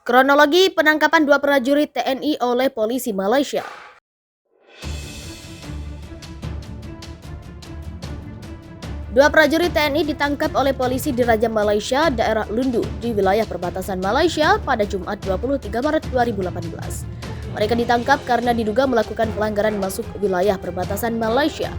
Kronologi penangkapan dua prajurit TNI oleh polisi Malaysia. Dua prajurit TNI ditangkap oleh polisi di Raja Malaysia, daerah Lundu, di wilayah perbatasan Malaysia pada Jumat 23 Maret 2018. Mereka ditangkap karena diduga melakukan pelanggaran masuk wilayah perbatasan Malaysia.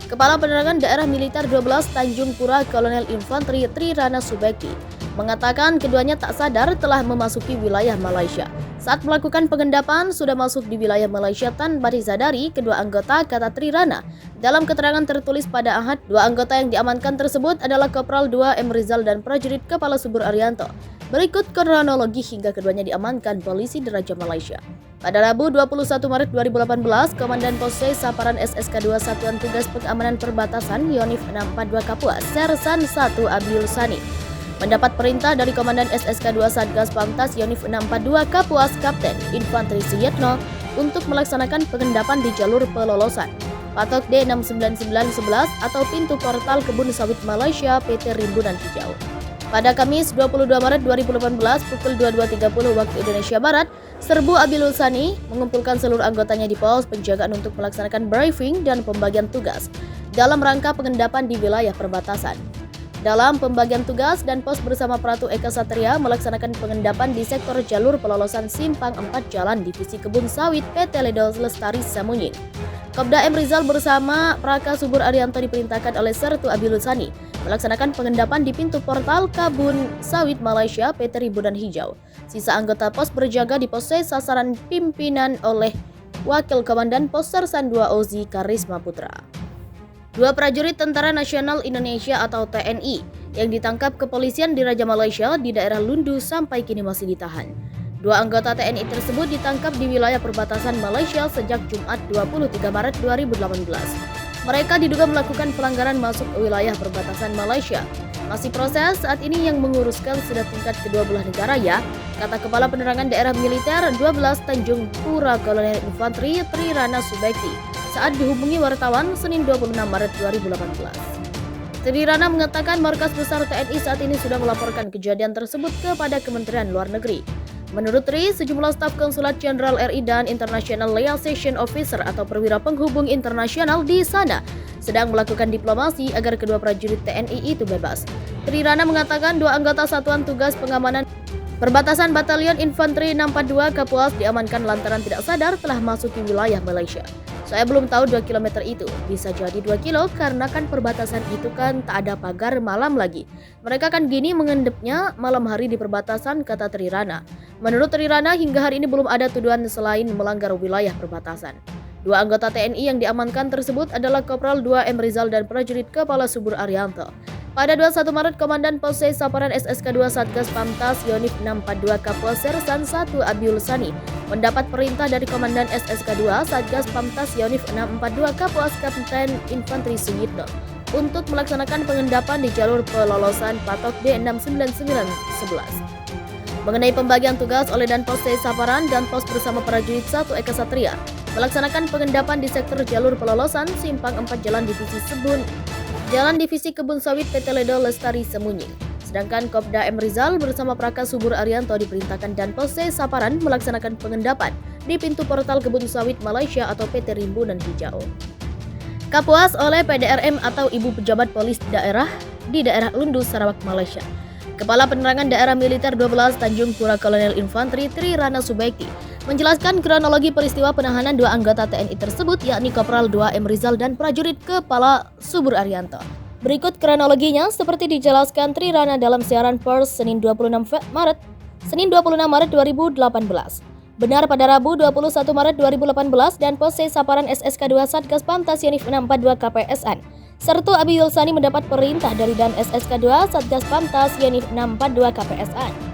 Kepala Penerangan Daerah Militer 12 Tanjung Pura Kolonel Infanteri Trirana Subekti mengatakan keduanya tak sadar telah memasuki wilayah Malaysia. Saat melakukan pengendapan, sudah masuk di wilayah Malaysia tanpa disadari kedua anggota, kata Trirana. Dalam keterangan tertulis pada Ahad, dua anggota yang diamankan tersebut adalah Kopral 2 M. Rizal dan prajurit Kepala Subur Arianto. Berikut kronologi hingga keduanya diamankan polisi di Raja Malaysia. Pada Rabu 21 Maret 2018, Komandan Pose Saparan SSK 2 Satuan Tugas Pengamanan Perbatasan Yonif 642 Kapuas, Sersan 1 Abiul Sani, mendapat perintah dari Komandan SSK 2 Satgas Pamtas Yonif 642 Kapuas Kapten Infanteri Suyetno untuk melaksanakan pengendapan di jalur pelolosan Patok D69911 atau pintu portal Kebun Sawit Malaysia PT Rimbunan Hijau. Pada Kamis 22 Maret 2018 pukul 22.30 waktu Indonesia Barat, Serbu Abilul Sani mengumpulkan seluruh anggotanya di pos penjagaan untuk melaksanakan briefing dan pembagian tugas dalam rangka pengendapan di wilayah perbatasan. Dalam pembagian tugas dan pos bersama Pratu Eka Satria melaksanakan pengendapan di sektor jalur pelolosan Simpang 4 Jalan Divisi Kebun Sawit PT Ledol Lestari Samunying. Kopda M. Rizal bersama Praka Subur Arianto diperintahkan oleh Sertu Abilul Sani melaksanakan pengendapan di pintu portal Kebun Sawit Malaysia PT Rimbunan Hijau. Sisa anggota pos berjaga di pos sasaran pimpinan oleh Wakil Komandan Pos Sersan 2 Ozi Karisma Putra. Dua prajurit Tentara Nasional Indonesia atau TNI yang ditangkap kepolisian di Raja Malaysia di daerah Lundu sampai kini masih ditahan. Dua anggota TNI tersebut ditangkap di wilayah perbatasan Malaysia sejak Jumat 23 Maret 2018. Mereka diduga melakukan pelanggaran masuk wilayah perbatasan Malaysia. Masih proses saat ini yang menguruskan sudah tingkat kedua belah negara ya, kata Kepala Penerangan Daerah Militer 12 Tanjung Pura Kolonel Infanteri Trirana Subekti saat dihubungi wartawan Senin 26 Maret 2018. Trirana mengatakan markas besar TNI saat ini sudah melaporkan kejadian tersebut kepada Kementerian Luar Negeri. Menurut Tri, sejumlah staf Konsulat Jenderal RI dan International Liaison Officer atau perwira penghubung internasional di sana sedang melakukan diplomasi agar kedua prajurit TNI itu bebas. Trirana mengatakan dua anggota Satuan Tugas Pengamanan Perbatasan Batalion Infanteri 642 Kapuas diamankan lantaran tidak sadar telah masuk di wilayah Malaysia. Saya belum tahu 2 km itu, bisa jadi 2 kilo karena kan perbatasan itu kan tak ada pagar malam lagi. Mereka kan gini mengendapnya malam hari di perbatasan, kata Trirana. Menurut Trirana, hingga hari ini belum ada tuduhan selain melanggar wilayah perbatasan. Dua anggota TNI yang diamankan tersebut adalah Kopral 2 M. Rizal dan prajurit Kepala Subur Arianto. Pada 21 Maret, Komandan Pose Saparan SSK 2 Satgas Pamtas Yonif 642 Kapuas Sersan 1 Abiul Sani mendapat perintah dari Komandan SSK 2 Satgas Pamtas Yonif 642 Kapuas Kapten Infanteri Suyitno untuk melaksanakan pengendapan di jalur pelolosan Patok D69911. Mengenai pembagian tugas oleh Dan Pose Saparan dan pos bersama prajurit 1 Eka Satria melaksanakan pengendapan di sektor jalur pelolosan Simpang 4 Jalan Divisi Kebun Sawit PT Ledol Lestari Samunying. Sedangkan Kopda M. Rizal bersama Praka Subur Arianto diperintahkan Dan Pose Saparan melaksanakan pengendapan di pintu portal Kebun Sawit Malaysia atau PT Rimbunan Hijau. Kapuas oleh PDRM atau Ibu Pejabat Polis Daerah di daerah Lundu, Sarawak, Malaysia. Kepala Penerangan Daerah Militer 12 Tanjung Pura Kolonel Infanteri Trirana Subekti menjelaskan kronologi peristiwa penahanan dua anggota TNI tersebut yakni Kopral 2 M. Rizal dan prajurit Kepala Subur Arianto. Berikut kronologinya seperti dijelaskan Trirana dalam siaran pers Senin 26 Maret 2018. Benar pada Rabu 21 Maret 2018 dan Pose Saparan SSK 2 Satgas Pamtas Yonif 642 KPSN Sertu Abiul Sani mendapat perintah dari Dan SSK 2 Satgas Pamtas Yonif 642 KPSN